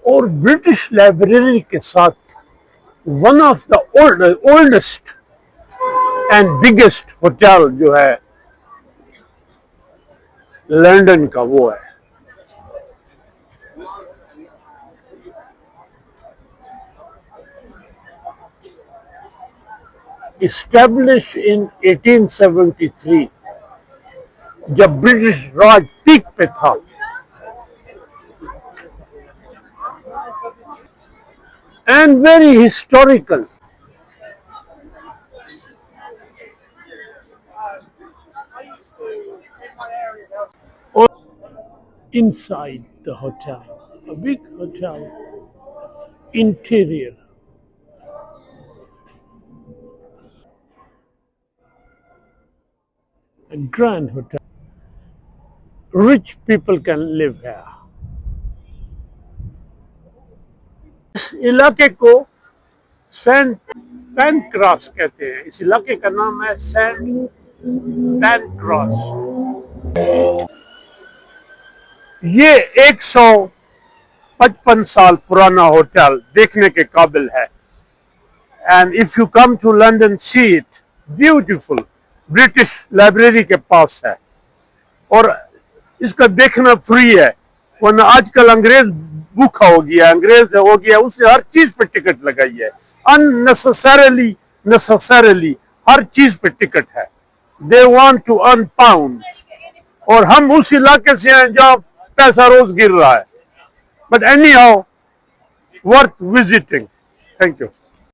और British library के साथ one of the oldest and biggest hotel जो है लंदन का वो है। Established in 1873 जब ब्रिटिश राज पीक पे था। And very historical. Inside the hotel, a big hotel, interior. A grand hotel. Rich people can live here. इस इलाके को सेंट पैनक्रॉस कहते हैं। इस इलाके का नाम है सेंट पैनक्रॉस। ये 155 साल पुराना होटल देखने के काबिल है। And if you come to London see it, beautiful. British library के पास है और इसका देखना फ्री है, वरना आजकल अंग्रेज भूखा हो गया, अंग्रेज हो गया, उसने हर चीज पे टिकट लगाई है। नेसेसरली हर चीज पे टिकट है। They want to earn pounds, और हम उस इलाके से हैं जहाँ पैसा रोज गिर रहा है। But any how worth visiting. Thank you.